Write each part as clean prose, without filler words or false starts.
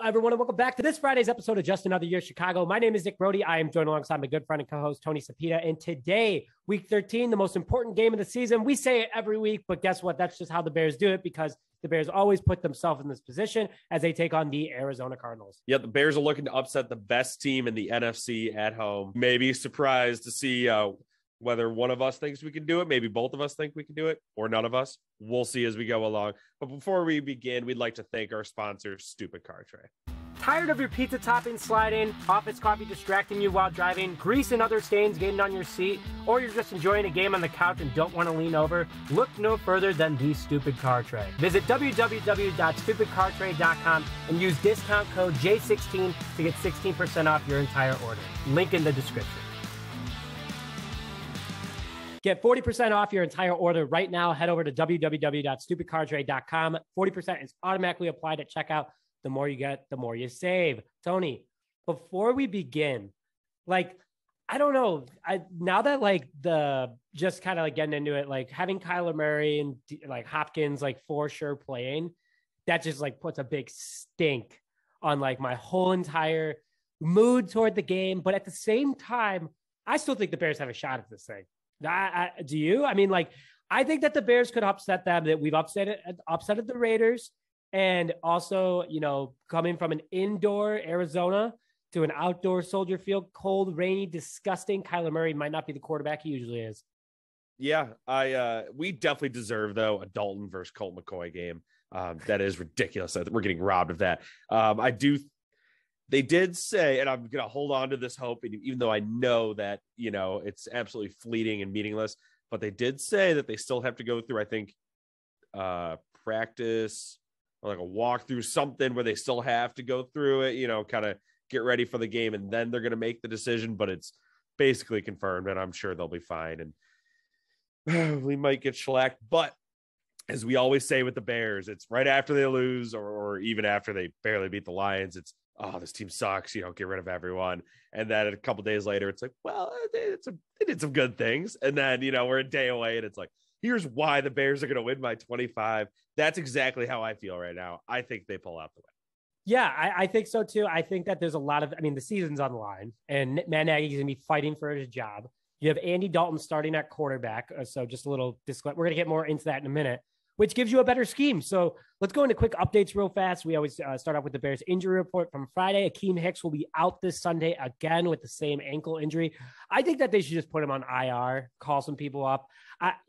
everyone, and welcome back to this Friday's episode of Just Another Year Chicago. My name is Nick Brody. I am joined alongside my good friend and co-host, Tony Sapita. And today, week 13, the most important game of the season. We say it every week, but guess what? That's just how the Bears do it, because the Bears always put themselves in this position as they take on the Arizona Cardinals. Yeah, the Bears are looking to upset the best team in the NFC at home. Maybe surprised to see whether one of us thinks we can do it. Maybe both of us think we can do it, or none of us. We'll see as we go along. But before we begin, we'd like to thank our sponsor, Stupid Car Tray. Tired of your pizza topping sliding, office coffee distracting you while driving, grease and other stains getting on your seat, or you're just enjoying a game on the couch and don't want to lean over? Look no further than the Stupid Car Tray. Visit www.stupidcartray.com and use discount code J16 to get 16% off your entire order. Link in the description. Get 40% off your entire order right now. Head over to www.stupidcartray.com. 40% is automatically applied at checkout. The more you get, the more you save. Tony, before we begin, I don't know. Now that just kind of getting into it, having Kyler Murray and Hopkins for sure playing, that just puts a big stink on my whole entire mood toward the game. But at the same time, I still think the Bears have a shot at this thing. Do you? I mean, I think that the Bears could upset them, that we've upset the Raiders. And also, coming from an indoor Arizona to an outdoor Soldier Field, cold, rainy, disgusting, Kyler Murray might not be the quarterback he usually is. Yeah, we definitely deserve, though, a Dalton versus Colt McCoy game. That is ridiculous. We're getting robbed of that. They did say, and I'm going to hold on to this hope, even though I know that, it's absolutely fleeting and meaningless, but they did say that they still have to go through, I think, practice, or a walkthrough, something where they still have to go through it, kind of get ready for the game, and then they're going to make the decision. But it's basically confirmed, and I'm sure they'll be fine. And we might get shellacked, but as we always say with the Bears, it's right after they lose, or even after they barely beat the Lions, it's, oh, this team sucks, get rid of everyone. And then a couple days later, it's well, they did some good things. And then, we're a day away, and it's here's why the Bears are going to win by 25. That's exactly how I feel right now. I think they pull out the win. Yeah, I think so too. I think that there's a lot of, the season's on the line, and Matt Nagy's going to be fighting for his job. You have Andy Dalton starting at quarterback. So just a little disclaimer. We're going to get more into that in a minute, which gives you a better scheme. So let's go into quick updates real fast. We always start off with the Bears injury report from Friday. Akeem Hicks will be out this Sunday again with the same ankle injury. I think that they should just put him on IR, call some people up.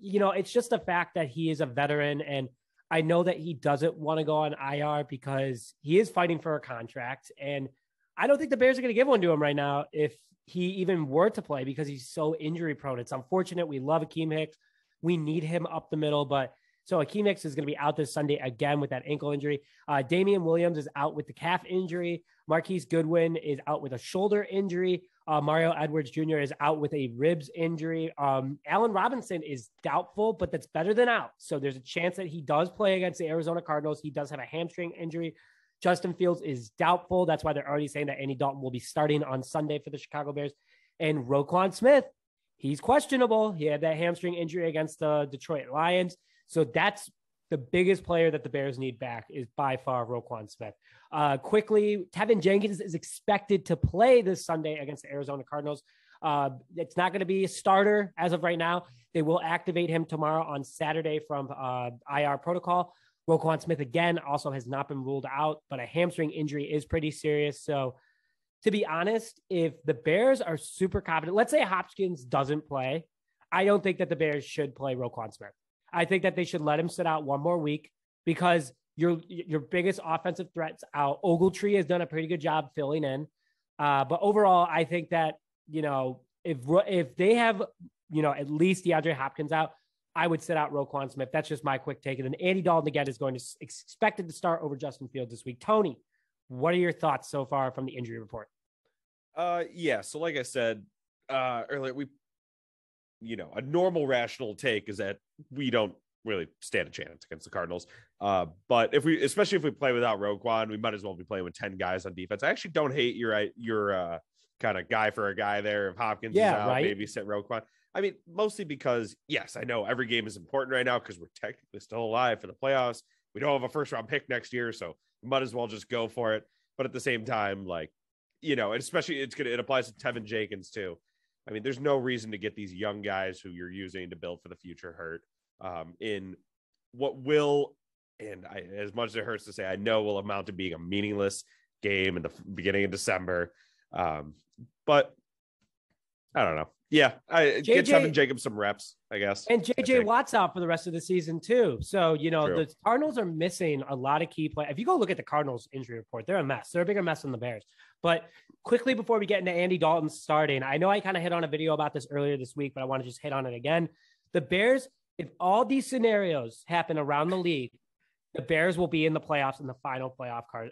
It's just the fact that he is a veteran, and I know that he doesn't want to go on IR because he is fighting for a contract. And I don't think the Bears are going to give one to him right now if he even were to play, because he's so injury prone. It's unfortunate. We love Akeem Hicks. We need him up the middle, so Akeem Hicks is going to be out this Sunday again with that ankle injury. Damian Williams is out with the calf injury. Marquise Goodwin is out with a shoulder injury. Mario Edwards Jr. is out with a ribs injury. Allen Robinson is doubtful, but that's better than out. So there's a chance that he does play against the Arizona Cardinals. He does have a hamstring injury. Justin Fields is doubtful. That's why they're already saying that Andy Dalton will be starting on Sunday for the Chicago Bears. And Roquan Smith, he's questionable. He had that hamstring injury against the Detroit Lions. So that's the biggest player that the Bears need back, is by far Roquan Smith. Quickly, Tevin Jenkins is expected to play this Sunday against the Arizona Cardinals. It's not going to be a starter as of right now. They will activate him tomorrow on Saturday from IR protocol. Roquan Smith, again, also has not been ruled out, but a hamstring injury is pretty serious. So to be honest, if the Bears are super confident, let's say Hopkins doesn't play, I don't think that the Bears should play Roquan Smith. I think that they should let him sit out one more week, because your biggest offensive threat's out. Ogletree has done a pretty good job filling in. But overall, I think that, if they have, at least DeAndre Hopkins out, I would sit out Roquan Smith. That's just my quick take. And then Andy Dalton, again, is going to expected to start over Justin Fields this week. Tony, what are your thoughts so far from the injury report? Yeah. So like I said earlier, a normal rational take is that we don't really stand a chance against the Cardinals. But especially if we play without Roquan, we might as well be playing with 10 guys on defense. I actually don't hate your kind of guy for a guy there. If Hopkins is out, right, maybe set Roquan. Mostly because, yes, I know every game is important right now because we're technically still alive for the playoffs. We don't have a first round pick next year, so we might as well just go for it. but at the same time, like, you know, especially it applies to Tevin Jenkins too. I mean, there's no reason to get these young guys who you're using to build for the future hurt in what will, and as much as it hurts to say, I know will amount to being a meaningless game in the beginning of December. But I don't know. Yeah, get Tevin Jacobs some reps, I guess. And JJ Watt's out for the rest of the season too. So, you know, the Cardinals are missing a lot of key play. If you go look at the Cardinals injury report, they're a mess. They're a bigger mess than the Bears. But quickly before we get into Andy Dalton starting, I know I kind of hit on a video about this earlier this week, but I want to just hit on it again. The Bears, if all these scenarios happen around the league, the Bears will be in the playoffs in the final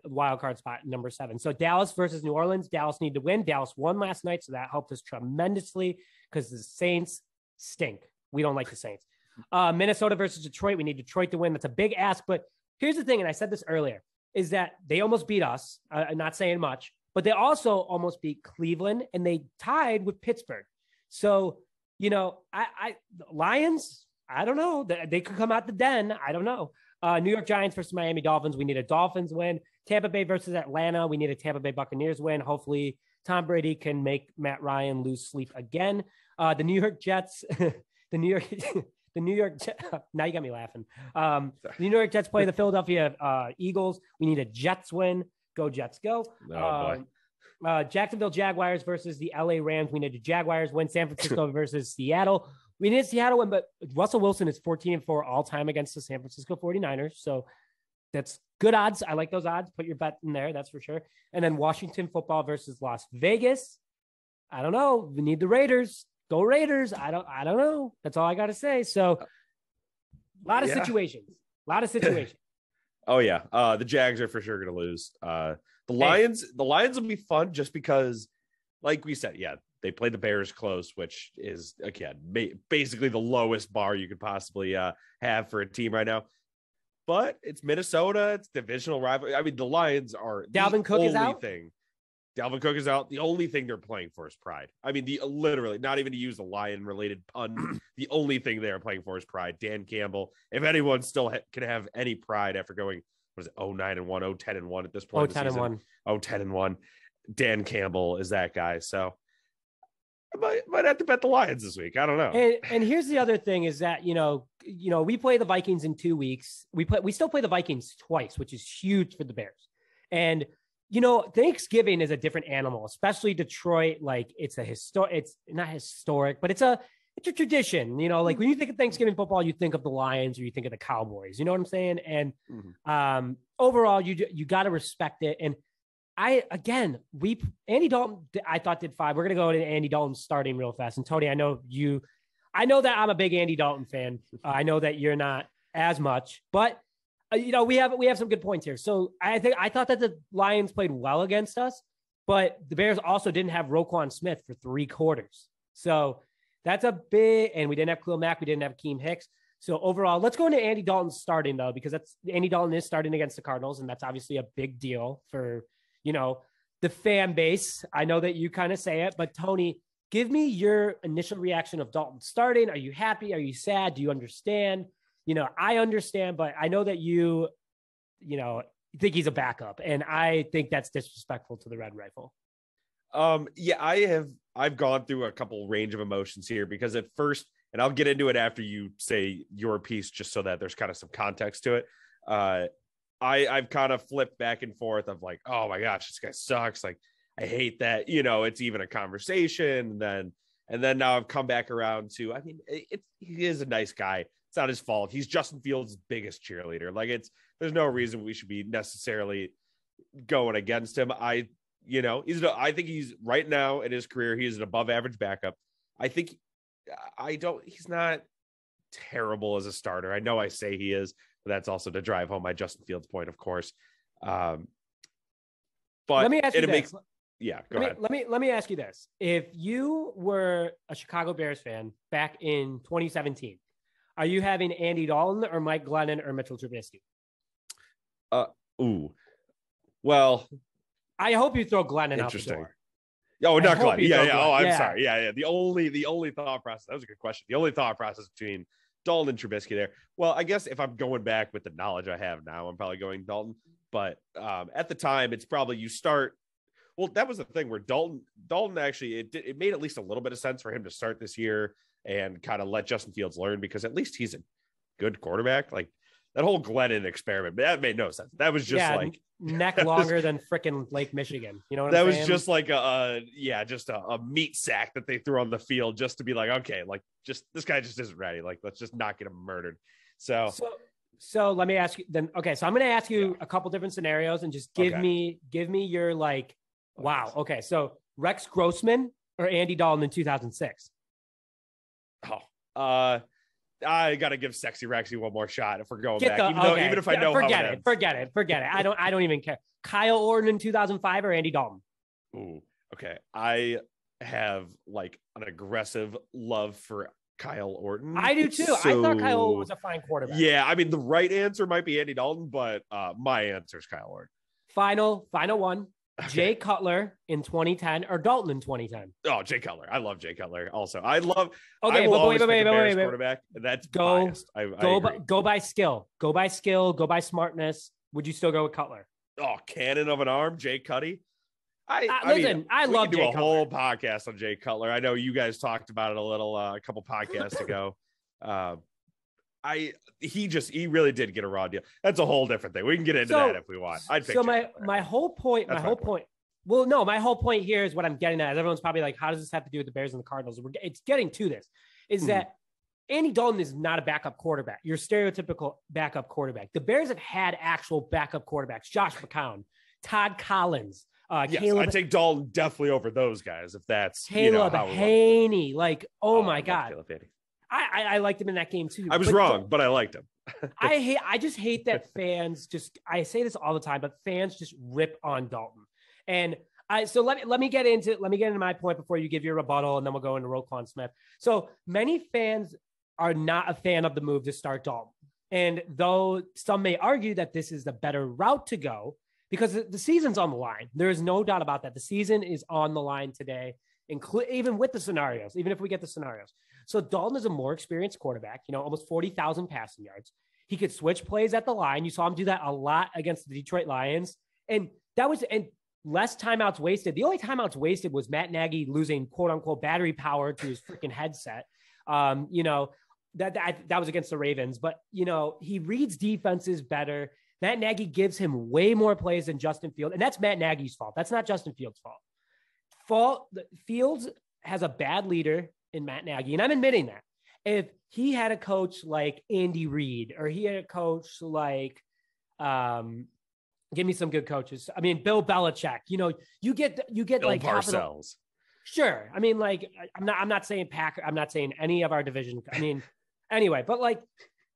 wild card spot, number 7. So Dallas versus New Orleans. Dallas need to win. Dallas won last night, so that helped us tremendously because the Saints stink. We don't like the Saints. Minnesota versus Detroit. We need Detroit to win. That's a big ask. But here's the thing, and I said this earlier, is that they almost beat us. I'm not saying much, but they also almost beat Cleveland, and they tied with Pittsburgh. So, you know, Lions, I don't know. They could come out the den. I don't know. New York Giants versus Miami Dolphins. We need a Dolphins win. Tampa Bay versus Atlanta. We need a Tampa Bay Buccaneers win. Hopefully Tom Brady can make Matt Ryan lose sleep again. The New York Jets, the New York, now you got me laughing. The New York Jets play the Philadelphia Eagles. We need a Jets win. Go Jets, go. Jacksonville Jaguars versus the LA Rams. We need the Jaguars win. San Francisco versus Seattle. We need Seattle win, but Russell Wilson is 14-4 all time against the San Francisco 49ers. So that's good odds. I like those odds. Put your bet in there. That's for sure. And then Washington football versus Las Vegas. I don't know. We need the Raiders. Go Raiders. I don't know. That's all I got to say. So a lot of situations. Oh yeah. The Jags are for sure going to lose. The Lions will be fun just because, like we said, yeah, they played the Bears close, which is, again, basically the lowest bar you could possibly have for a team right now. But it's Minnesota. It's divisional rivalry. I mean, the Lions are Dalvin Cook is out. Dalvin Cook is out. The only thing they're playing for is pride. I mean, literally, not even to use a Lion-related pun, the only thing they are playing for is pride. Dan Campbell, if anyone still can have any pride after going, what is it, 0-9-1, 0-10-1 at this point. 0-10-1. 0-10-1. Dan Campbell is that guy. So I might have to bet the Lions this week. I don't know. And here's the other thing is that, you know, we play the Vikings in 2 weeks. We still play the Vikings twice, which is huge for the Bears. And, you know, Thanksgiving is a different animal, especially Detroit. Like it's not historic, but it's a tradition, you know, like when you think of Thanksgiving football, you think of the Lions or you think of the Cowboys, you know what I'm saying? And overall, you got to respect it. And Andy Dalton, I thought did 5. We're going to go to Andy Dalton starting real fast. And Tony, I know that I'm a big Andy Dalton fan. I know that you're not as much, but you know, we have some good points here. So I thought that the Lions played well against us, but the Bears also didn't have Roquan Smith for 3 quarters. So that's a big, and we didn't have Khalil Mack. We didn't have Akeem Hicks. So overall, let's go into Andy Dalton starting though, because Andy Dalton is starting against the Cardinals. And that's obviously a big deal for, you know, the fan base. I know that you kind of say it, but Tony, give me your initial reaction of Dalton starting. Are you happy? Are you sad? Do you understand? You know, I understand, but I know that you think he's a backup, and I think that's disrespectful to the Red Rifle. Yeah, I've gone through a couple range of emotions here because at first, and I'll get into it after you say your piece, just so that there's kind of some context to it. I've kind of flipped back and forth of like, oh my gosh, this guy sucks. Like, I hate that, you know, it's even a conversation. And then now I've come back around to, I mean, he is a nice guy. It's not his fault. He's Justin Fields' biggest cheerleader. Like there's no reason we should be necessarily going against him. I think he's right now in his career, he's an above average backup. He's not terrible as a starter. I know I say he is, but that's also to drive home my Justin Fields point, of course. But let me ask you this. Go ahead. Let me ask you this. If you were a Chicago Bears fan back in 2017, are you having Andy Dalton or Mike Glennon or Mitchell Trubisky? Well, I hope you throw Glennon out the door. Oh, not Glennon. Yeah. Oh, I'm sorry. Yeah. The only thought process. That was a good question. The only thought process between Dalton and Trubisky there. Well, I guess if I'm going back with the knowledge I have now, I'm probably going Dalton. But at the time, it's probably you start. Well, that was the thing where Dalton actually, it made at least a little bit of sense for him to start this year and kind of let Justin Fields learn, because at least he's a good quarterback. Like that whole Glennon experiment, that made no sense. That was just like neck longer than freaking Lake Michigan. You know what that I'm was saying? just like a meat sack that they threw on the field just to be like, okay, like just this guy just isn't ready. Like, let's just not get him murdered. So let me ask you then. Okay. So I'm going to ask you a couple different scenarios and just give me your like, wow. Okay. So Rex Grossman or Andy Dalton in 2006? I got to give Sexy Rexy one more shot if we're going back. Even if I know forget how it. Forget it. I don't even care. Kyle Orton in 2005 or Andy Dalton? Ooh, okay. I have like an aggressive love for Kyle Orton. I do too. I thought Kyle Orton was a fine quarterback. Yeah, I mean the right answer might be Andy Dalton, but my answer is Kyle Orton. Final one. Okay. Jay Cutler in 2010 or Dalton in 2010? Oh, Jay Cutler. I love Jay Cutler. Also, I love. Okay, I will always pick a Bears wait. quarterback. That's biased. Go by skill. Go by skill. Go by smartness. Would you still go with Cutler? Oh, cannon of an arm, Jay Cuddy. I love Jay Cutler. A whole podcast on Jay Cutler. I know you guys talked about it a little a couple podcasts ago. He really did get a raw deal. That's a whole different thing. We can get into that if we want. I'd pick my whole point. Well, no, my whole point here is what I'm getting at. Everyone's probably like, how does this have to do with the Bears and the Cardinals? It's getting to this, is that Andy Dalton is not a backup quarterback. Your stereotypical backup quarterback. The Bears have had actual backup quarterbacks. Josh McCown, Todd Collins, Caleb. I'd take Dalton definitely over those guys if that's Caleb Haney. Like, my God. I liked him in that game too. I was wrong, but I liked him. I just hate that fans I say this all the time, but fans just rip on Dalton. And let me get into my point before you give your rebuttal, and then we'll go into Roquan Smith. So many fans are not a fan of the move to start Dalton. And though some may argue that this is the better route to go, because the season's on the line. There is no doubt about that. The season is on the line today, even with the scenarios, even if we get the scenarios. So Dalton is a more experienced quarterback, almost 40,000 passing yards. He could switch plays at the line. You saw him do that a lot against the Detroit Lions. And less timeouts wasted. The only timeouts wasted was Matt Nagy losing quote unquote battery power to his freaking headset. That was against the Ravens, but he reads defenses better. Matt Nagy gives him way more plays than Justin Fields. And that's Matt Nagy's fault. That's not Justin Fields' fault. Fields has a bad leader in Matt Nagy. And I'm admitting that. If he had a coach like Andy Reid, or he had a coach like, give me some good coaches. I mean, Bill Belichick, you get Bill like Parcells. Sure. I mean, like, I'm not saying Packer. I'm not saying any of our division. I mean, anyway, but like,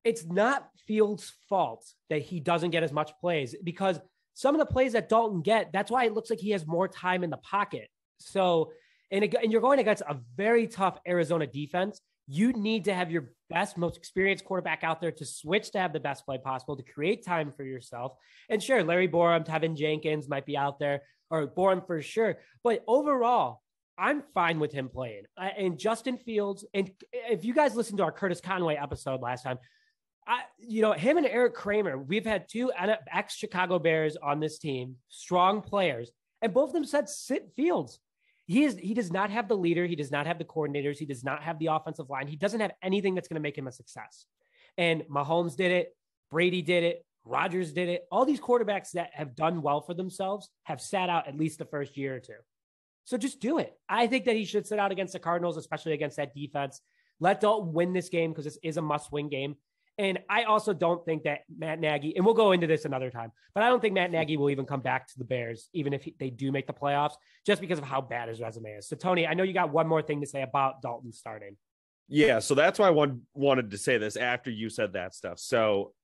it's not Fields' fault that he doesn't get as much plays, because some of the plays that Dalton get, that's why it looks like he has more time in the pocket. So, and you're going against a very tough Arizona defense. You need to have your best, most experienced quarterback out there to switch to have the best play possible, to create time for yourself. And sure, Larry Borum, Tevin Jenkins might be out there, or Borum for sure. But overall, I'm fine with him playing. And Justin Fields, and if you guys listened to our Curtis Conway episode last time, him and Eric Kramer, we've had two ex-Chicago Bears on this team, strong players, and both of them said sit Fields. He does not have the leader. He does not have the coordinators. He does not have the offensive line. He doesn't have anything that's going to make him a success. And Mahomes did it. Brady did it. Rodgers did it. All these quarterbacks that have done well for themselves have sat out at least the first year or two. So just do it. I think that he should sit out against the Cardinals, especially against that defense. Let Dalton win this game, because this is a must-win game. And I also don't think that Matt Nagy, and we'll go into this another time, but I don't think Matt Nagy will even come back to the Bears, even if they do make the playoffs, just because of how bad his resume is. So, Tony, I know you got one more thing to say about Dalton starting. Yeah, so that's why I wanted to say this after you said that stuff. So,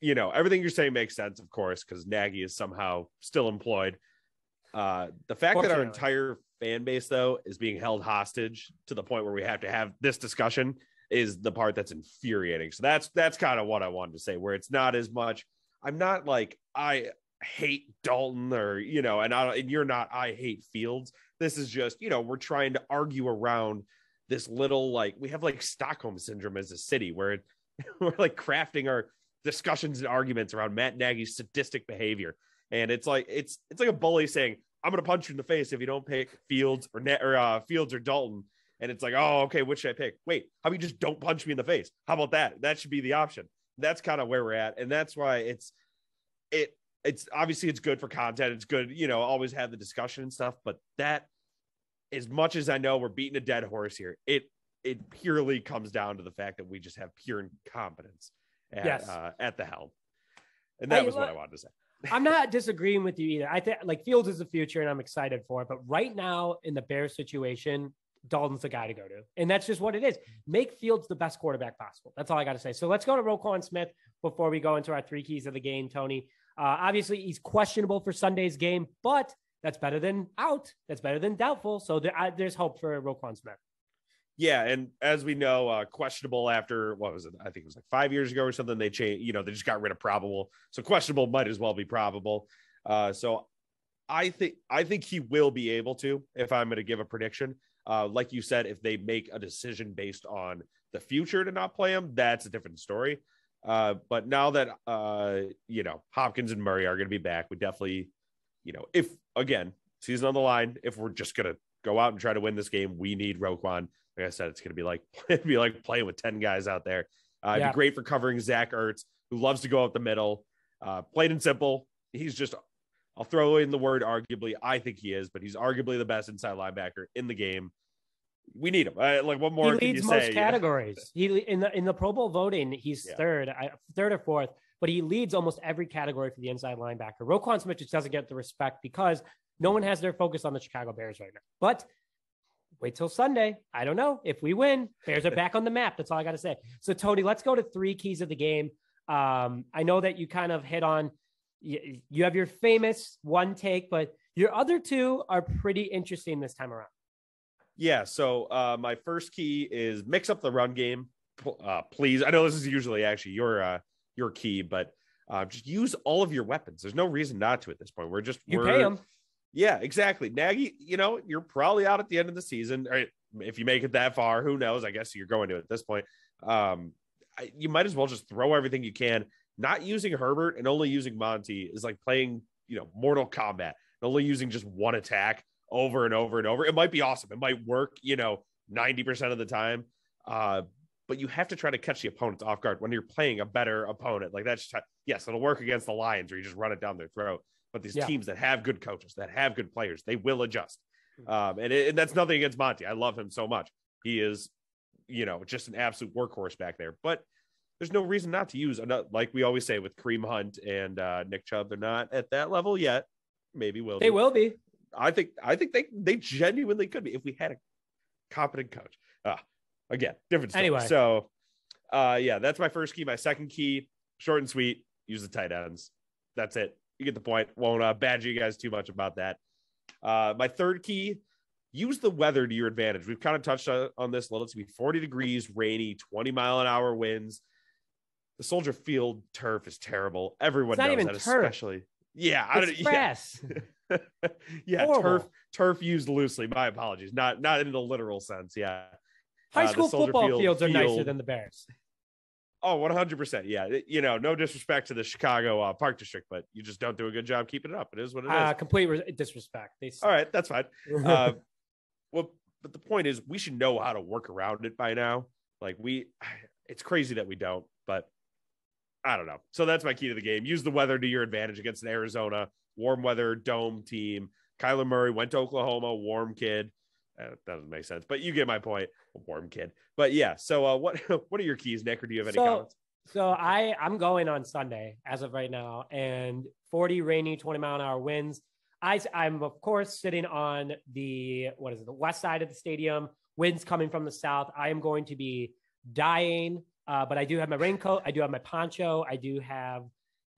everything you're saying makes sense, of course, because Nagy is somehow still employed. The fact that our entire fan base, though, is being held hostage to the point where we have to have this discussion is the part that's infuriating. So that's kind of what I wanted to say, where it's not as much. I'm not like, I hate Dalton or, and you're not, I hate Fields. This is just, we're trying to argue around this little, like, we have like Stockholm syndrome as a city where we're like crafting discussions and arguments around Matt Nagy's sadistic behavior. And it's like a bully saying, I'm going to punch you in the face if you don't pick Fields or Dalton. And it's like, oh, okay, which should I pick? Wait, how about you just don't punch me in the face? How about that? That should be the option. That's kind of where we're at. And that's why it's obviously it's good for content. It's good, always have the discussion and stuff. But that, as much as I know we're beating a dead horse here, it purely comes down to the fact that we just have pure incompetence at the helm. And that was what I wanted to say. I'm not disagreeing with you either. I think like Fields is the future and I'm excited for it. But right now in the Bears situation, Dalton's the guy to go to. And that's just what it is. Make Fields the best quarterback possible. That's all I got to say. So let's go to Roquan Smith before we go into our 3 keys of the game, Tony. Obviously, he's questionable for Sunday's game, but that's better than out. That's better than doubtful. So there's hope for Roquan Smith. Yeah, and as we know, questionable after, what was it? I think it was like 5 years ago or something. They changed, they just got rid of probable. So questionable might as well be probable. So I think he will be able to, if I'm going to give a prediction. Like you said, if they make a decision based on the future to not play him, that's a different story. But now that, Hopkins and Murray are going to be back, we definitely, if, again, season on the line, if we're just going to go out and try to win this game, we need Roquan. Like I said, it's going to be like playing with 10 guys out there. It'd be great for covering Zach Ertz, who loves to go up the middle. Plain and simple, he's just, I'll throw in the word arguably. I think he is, but he's arguably the best inside linebacker in the game. We need him. Like, what more he can leads you most say? categories. He in the Pro Bowl voting, he's third or fourth, but he leads almost every category for the inside linebacker. Roquan Smith just doesn't get the respect because no one has their focus on the Chicago Bears right now. But wait till Sunday. I don't know. If we win, Bears are back on the map. That's all I got to say. So, Tony, let's go to 3 keys of the game. I know that you kind of hit on, you have your famous one take, but your other 2 are pretty interesting this time around. Yeah. So my first key is mix up the run game. Please. I know this is usually actually your key, but just use all of your weapons. There's no reason not to at this point. You pay them. Yeah, exactly. Nagy, you're probably out at the end of the season. Or if you make it that far, who knows? I guess you're going to at this point. You might as well just throw everything you can. Not using Herbert and only using Monty is like playing, Mortal Kombat, and only using just one attack over and over and over. It might be awesome. It might work, 90% of the time. But you have to try to catch the opponents off guard when you're playing a better opponent. Like that's just, yes, it'll work against the Lions, or you just run it down their throat. But these teams that have good coaches, that have good players, they will adjust. And that's nothing against Monty. I love him so much. He is, just an absolute workhorse back there. But there's no reason not to use, like we always say with Kareem Hunt and Nick Chubb. They're not at that level yet. Maybe will. They will be. I think they genuinely could be if we had a competent coach. Again, different story. Anyway. So, that's my first key. My second key, short and sweet, use the tight ends. That's it. You get the point. Won't badger you guys too much about that. My third key, use the weather to your advantage. We've kind of touched on this a little. It's going to be 40 degrees, rainy, 20-mile-an-hour winds. The Soldier Field turf is terrible. Everyone knows that, turf. Especially. Yeah. It's grass. Yeah. Turf used loosely. My apologies. Not in the literal sense. Yeah. High school football fields are nicer than the Bears. Oh, 100%. Yeah. No disrespect to the Chicago Park District, but you just don't do a good job keeping it up. It is what it is. Complete disrespect. All right. That's fine. But the point is we should know how to work around it by now. Like it's crazy that we don't, but I don't know. So that's my key to the game. Use the weather to your advantage against an Arizona warm weather dome team. Kyler Murray went to Oklahoma, warm kid. That doesn't make sense, but you get my point. A warm kid. But yeah. So what are your keys, Nick, or do you have any comments? So I'm going on Sunday as of right now, and 40 rainy, 20-mile-an-hour winds. I'm of course sitting on the west side of the stadium. Winds coming from the south. I am going to be dying, but I do have my raincoat. I do have my poncho. I do have,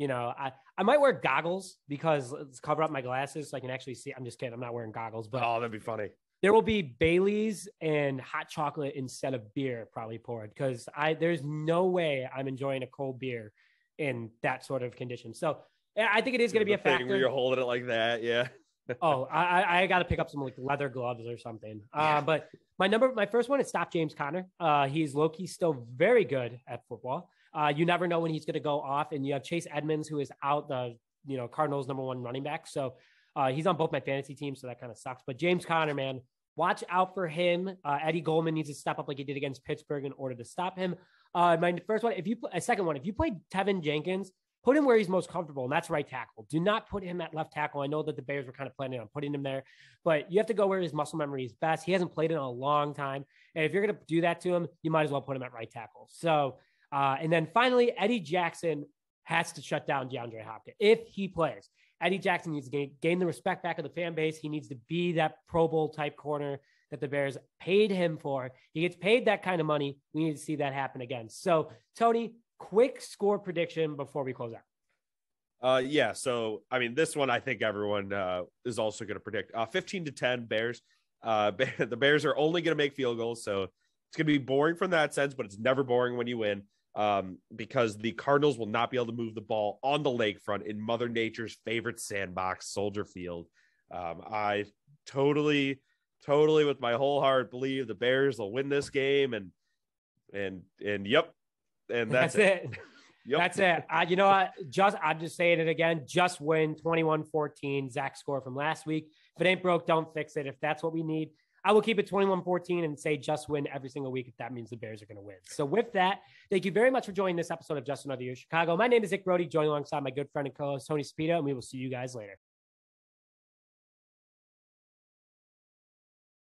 I might wear goggles because let's cover up my glasses so I can actually see. I'm just kidding. I'm not wearing goggles, but that'd be funny. There will be Baileys and hot chocolate instead of beer probably poured because there's no way I'm enjoying a cold beer in that sort of condition. So I think it is going to be a factor. Where you're holding it like that, yeah. I got to pick up some like leather gloves or something. But my first one is stop James Conner. He's low-key still very good at football. You never know when he's going to go off. And you have Chase Edmonds, who is out, the Cardinals' #1 running back. So he's on both my fantasy teams, so that kind of sucks. But James Conner, man, watch out for him. Eddie Goldman needs to step up like he did against Pittsburgh in order to stop him. My first one, if you play Tevin Jenkins, put him where he's most comfortable, and that's right tackle. Do not put him at left tackle. I know that the Bears were kind of planning on putting him there, but you have to go where his muscle memory is best. He hasn't played in a long time, and if you're going to do that to him, you might as well put him at right tackle. So, and then finally, Eddie Jackson has to shut down DeAndre Hopkins if he plays. Eddie Jackson needs to gain the respect back of the fan base. He needs to be that Pro Bowl type corner that the Bears paid him for. He gets paid that kind of money. We need to see that happen again. So, Tony, quick score prediction before we close out. Yeah. So, I mean, this one, I think everyone is also going to predict 15-10 Bears. The Bears are only going to make field goals. So it's going to be boring from that sense, but it's never boring when you win because the Cardinals will not be able to move the ball on the lakefront in Mother Nature's favorite sandbox, Soldier Field. I totally with my whole heart believe the Bears will win this game and yep. And that's it. Yep. That's it. You know what? I'm just saying it again. Just win 21-14. Zach score from last week. If it ain't broke, don't fix it. If that's what we need, I will keep it 21-14 and say just win every single week if that means the Bears are going to win. So with that, thank you very much for joining this episode of Just Another Year Chicago. My name is Nick Brody, joined alongside my good friend and co-host Tony Spito, and we will see you guys later.